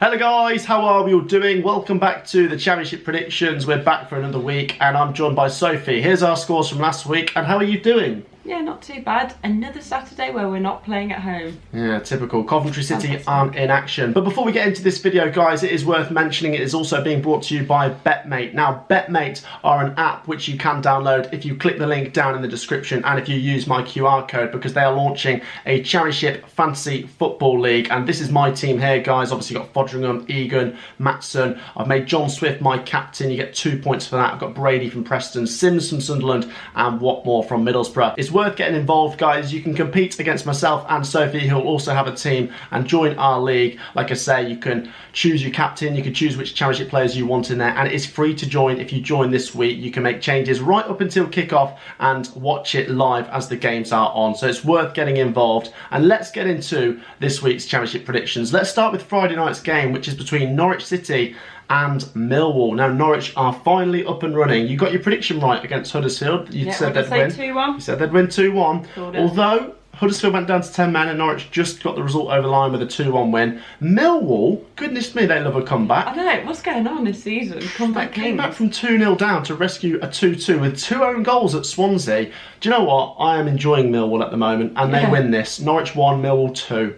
Hello guys, how are we all doing? Welcome back to the Championship predictions. We're back for another week and I'm joined by Sophie. Here's our scores from last week and how are you doing? Yeah, not too bad. Another Saturday where we're not playing at home. Yeah, typical. Coventry City aren't in action. But before we get into this video, guys, it is worth mentioning it is also being brought to you by BetMate. Now, BetMate are an app which you can download if you click the link down in the description and if you use my QR code, because they are launching a Championship Fantasy Football League. And this is my team here, guys. Obviously, got Fodringham, Egan, Matson. I've made John Swift my captain. You get 2 points for that. I've got Brady from Preston, Sims from Sunderland, and Watmore from Middlesbrough. It's worth getting involved, guys. You can compete against myself and Sophie, who'll also have a team, and join our league. Like I say, you can choose your captain, you can choose which Championship players you want in there, and it is free to join. If you join this week, you can make changes right up until kickoff and watch it live as the games are on. So it's worth getting involved. And let's get into this week's Championship predictions. Let's start with Friday night's game, which is between Norwich City and Millwall. Now, Norwich are finally up and running. You got your prediction right against Huddersfield. You said they'd win. 2-1. You said they'd win 2-1. Although Huddersfield went down to 10 men and Norwich just got the result over the line with a 2-1 win. Millwall, goodness me, they love a comeback. I don't know, what's going on this season? Comeback They came back from 2-0 down to rescue a 2-2 with 2 own goals at Swansea. Do you know what? I am enjoying Millwall at the moment, and they win this. Norwich 1, Millwall 2.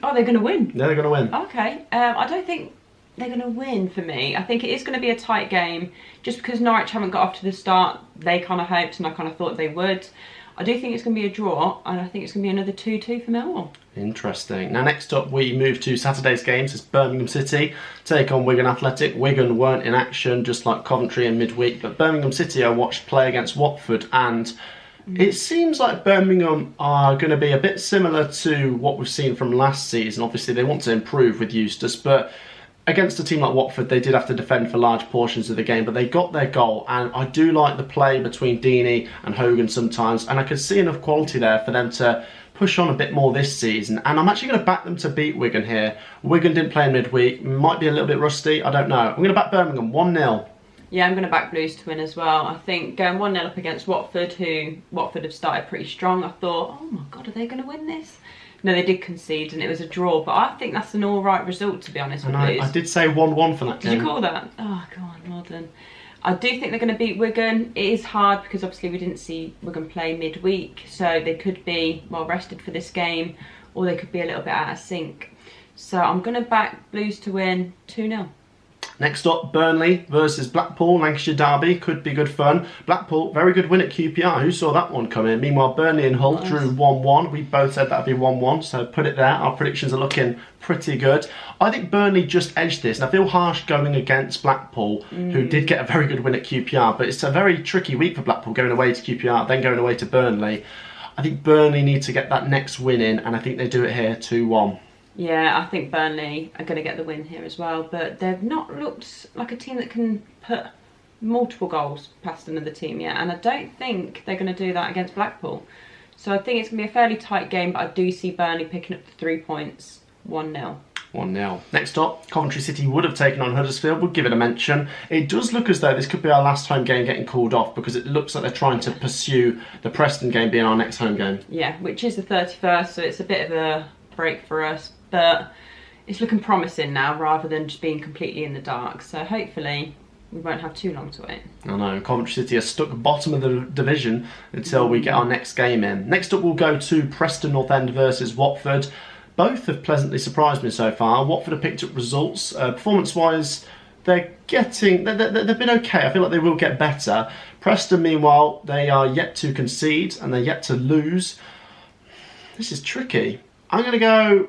Oh, they're going to win? Yeah, they're going to win. Okay. I don't think they're going to win for me. I think it is going to be a tight game, just because Norwich haven't got off to the start they kind of hoped and I kind of thought they would. I do think it's going to be a draw, and I think it's going to be another 2-2 for Millwall. Interesting. Now, next up, we move to Saturday's games. It's Birmingham City take on Wigan Athletic. Wigan weren't in action, just like Coventry in midweek, but Birmingham City I watched play against Watford, and it seems like Birmingham are going to be a bit similar to what we've seen from last season. Obviously, they want to improve with Eustace, but against a team like Watford, they did have to defend for large portions of the game, but they got their goal, and I do like the play between Deeney and Hogan sometimes, and I could see enough quality there for them to push on a bit more this season, and I'm actually going to back them to beat Wigan here. Wigan didn't play in midweek, might be a little bit rusty, I don't know. I'm going to back Birmingham 1-0. Yeah, I'm going to back Blues to win as well. I think going 1-0 up against Watford, who Watford have started pretty strong, I thought, oh my God, are they going to win this? No, they did concede and it was a draw, but I think that's an alright result, to be honest with Blues. I did say 1-1 for that game. Did you call that? Oh, go on, well done. I do think they're going to beat Wigan. It is hard because obviously we didn't see Wigan play midweek, so they could be well rested for this game, or they could be a little bit out of sync. So I'm going to back Blues to win 2-0. Next up, Burnley versus Blackpool, Lancashire derby, could be good fun. Blackpool, very good win at QPR, who saw that one come in? Meanwhile, Burnley and Hull drew 1-1. We both said that would be 1-1, so put it there. Our predictions are looking pretty good. I think Burnley just edged this, and I feel harsh going against Blackpool, who did get a very good win at QPR, but it's a very tricky week for Blackpool, going away to QPR, then going away to Burnley. I think Burnley need to get that next win in, and I think they do it here 2-1. Yeah, I think Burnley are going to get the win here as well, but they've not looked like a team that can put multiple goals past another team yet, and I don't think they're going to do that against Blackpool. So I think it's going to be a fairly tight game, but I do see Burnley picking up the 3 points, 1-0. 1-0. Next up, Coventry City would have taken on Huddersfield. We'll give it a mention. It does look as though this could be our last home game getting called off, because it looks like they're trying to pursue the Preston game being our next home game. Yeah, which is the 31st, so it's a bit of a break for us, but it's looking promising now rather than just being completely in the dark, so hopefully we won't have too long to wait. I know, Coventry City are stuck bottom of the division until we get our next game in. Next up, we'll go to Preston North End versus Watford. Both have pleasantly surprised me so far. Watford have picked up results. Performance-wise, they've been okay. I feel like they will get better. Preston, meanwhile, they are yet to concede and they're yet to lose. This is tricky. I'm going to go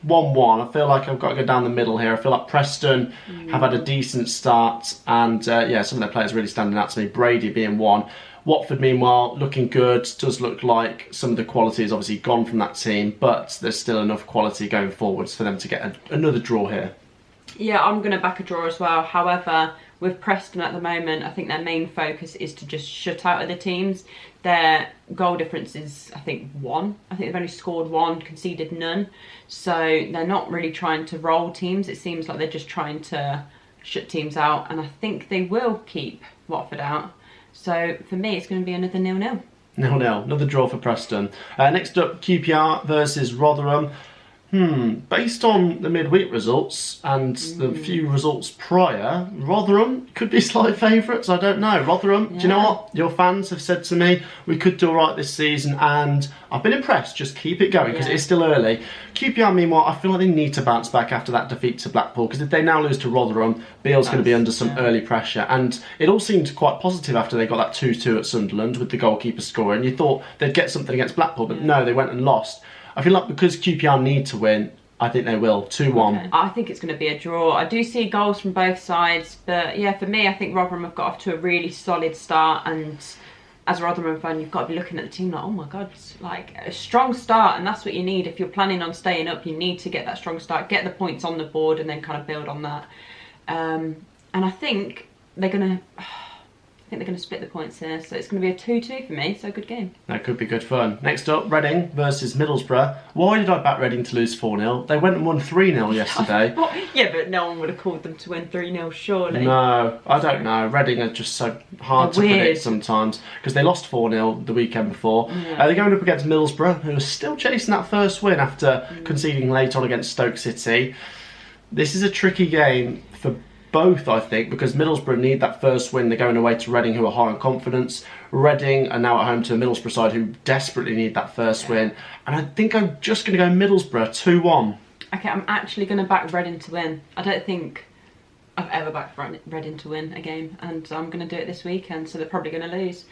1-1. I feel like I've got to go down the middle here. I feel like Preston have had a decent start, and yeah, some of their players really standing out to me. Brady being one. Watford, meanwhile, looking good. Does look like some of the quality is obviously gone from that team, but there's still enough quality going forwards for them to get another draw here. Yeah, I'm going to back a draw as well. However, with Preston at the moment, I think their main focus is to just shut out other teams. Their goal difference is, I think, 1. I think they've only scored 1, conceded none. So they're not really trying to roll teams. It seems like they're just trying to shut teams out. And I think they will keep Watford out. So for me, it's going to be another 0-0. 0-0, another draw for Preston. Next up, QPR versus Rotherham. Based on the midweek results and the few results prior, Rotherham could be slight favourites. I don't know. Rotherham, do you know what? Your fans have said to me, we could do all right this season, and I've been impressed. Just keep it going because it is still early. QPR, meanwhile, I feel like they need to bounce back after that defeat to Blackpool, because if they now lose to Rotherham, Beale's going to be under some early pressure. And it all seemed quite positive after they got that 2-2 at Sunderland with the goalkeeper scoring. You thought they'd get something against Blackpool, but no, they went and lost. I feel like because QPR need to win, I think they will. 2-1. Okay. I think it's going to be a draw. I do see goals from both sides, but yeah, for me, I think Rotherham have got off to a really solid start, and as a Rotherham fan, you've got to be looking at the team like, oh my God, it's like a strong start, and that's what you need. If you're planning on staying up, you need to get that strong start, get the points on the board, and then kind of build on that. And I think they're going to... I think they're going to split the points here, so it's going to be a 2-2 for me, so good game. That could be good fun. Next up, Reading versus Middlesbrough. Why did I back Reading to lose 4-0? They went and won 3-0 yesterday. Yeah, but no one would have called them to win 3-0, surely. No, I don't know. Reading are just so hard to predict sometimes, because they lost 4-0 the weekend before. They're going up against Middlesbrough, who are still chasing that first win after conceding late on against Stoke City. This is a tricky game for both, I think, because Middlesbrough need that first win. They're going away to Reading, who are high on confidence. Reading are now at home to a Middlesbrough side who desperately need that first win. And I think I'm just going to go Middlesbrough 2-1. Okay, I'm actually going to back Reading to win. I don't think I've ever backed Reading to win a game, and I'm going to do it this weekend, so they're probably going to lose.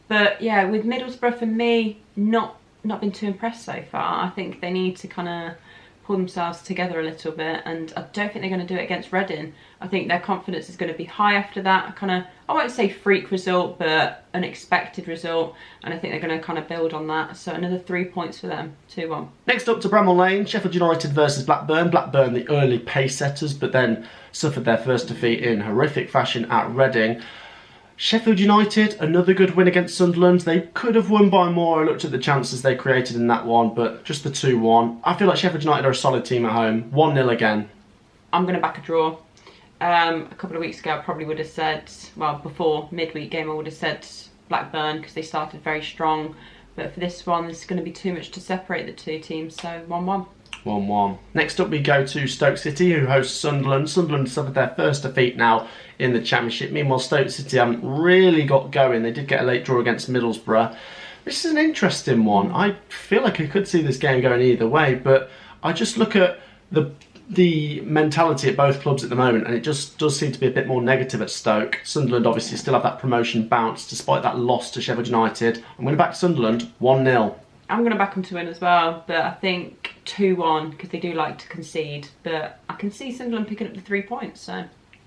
But yeah, with Middlesbrough, for me, not been too impressed so far. I think they need to kind of pull themselves together a little bit, and I don't think they're going to do it against Reading. I think their confidence is going to be high after that. I won't say freak result, but an expected result, and I think they're going to kind of build on that. So another 3 points for them, 2-1. Next up to Bramall Lane, Sheffield United versus Blackburn. Blackburn, the early pace setters, but then suffered their first defeat in horrific fashion at Reading. Sheffield United, another good win against Sunderland. They could have won by more. I looked at the chances they created in that one, but just the 2-1. I feel like Sheffield United are a solid team at home. 1-0 again. I'm going to back a draw. A couple of weeks ago, I probably would have said, well, before midweek game, I would have said Blackburn, because they started very strong. But for this one, there's going to be too much to separate the two teams, so 1-1. 1-1. Next up we go to Stoke City, who host Sunderland. Sunderland suffered their first defeat now in the Championship. Meanwhile, Stoke City haven't really got going. They did get a late draw against Middlesbrough. This is an interesting one. I feel like I could see this game going either way, but I just look at the mentality at both clubs at the moment, and it just does seem to be a bit more negative at Stoke. Sunderland obviously still have that promotion bounce despite that loss to Sheffield United. I'm going to back Sunderland 1-0. I'm going to back them to win as well, but I think 2-1, because they do like to concede. But I can see Sunderland picking up the 3 points, so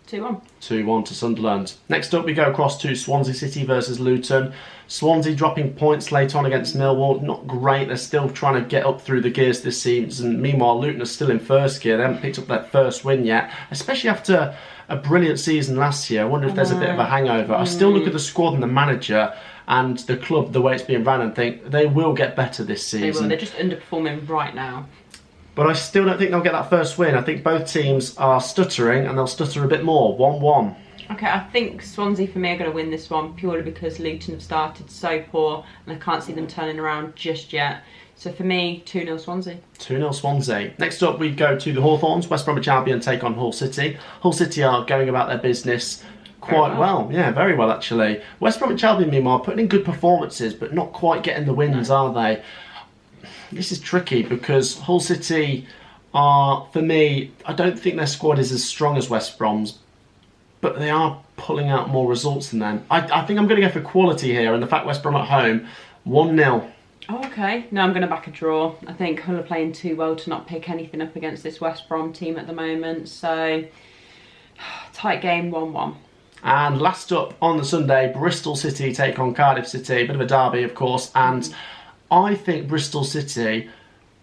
2-1. 2-1 to Sunderland. Next up we go across to Swansea City versus Luton. Swansea dropping points late on against Millwall. Not great. They're still trying to get up through the gears this season. Meanwhile, Luton are still in first gear. They haven't picked up that first win yet, especially after a brilliant season last year. I wonder if there's a bit of a hangover. I still look at the squad and the manager and the club, the way it's being run, and think they will get better this season. They will. They're just underperforming right now. But I still don't think they'll get that first win. I think both teams are stuttering, and they'll stutter a bit more. 1-1. Okay, I think Swansea for me are going to win this one purely because Luton have started so poor and I can't see them turning around just yet. So for me, 2-0 Swansea. 2-0 Swansea. Next up we go to the Hawthorns. West Bromwich Albion take on Hull City. Hull City are going about their business quite well. Yeah, very well actually. West Bromwich Albion meanwhile putting in good performances but not quite getting the wins, are they? This is tricky because Hull City are, for me, I don't think their squad is as strong as West Brom's, but they are pulling out more results than them. I think I'm going to go for quality here, and the fact West Brom at home, 1-0. Oh, okay. No, I'm going to back a draw. I think Hull are playing too well to not pick anything up against this West Brom team at the moment, so tight game, 1-1. And last up on the Sunday, Bristol City take on Cardiff City. Bit of a derby, of course, and I think Bristol City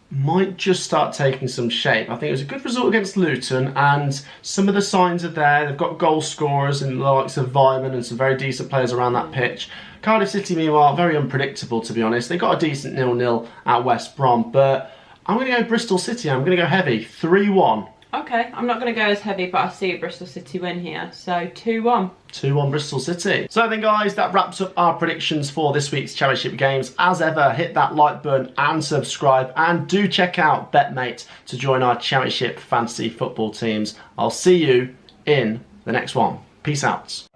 might just start taking some shape. I think it was a good result against Luton, and some of the signs are there. They've got goal scorers in the likes of Vyman and some very decent players around that pitch. Cardiff City, meanwhile, very unpredictable, to be honest. They got a decent 0-0 at West Brom, but I'm going to go Bristol City. I'm going to go heavy, 3-1. Okay, I'm not going to go as heavy, but I see a Bristol City win here. So 2-1. 2-1 Bristol City. So then guys, that wraps up our predictions for this week's Championship games. As ever, hit that like button and subscribe, and do check out BetMate to join our Championship fantasy football teams. I'll see you in the next one. Peace out.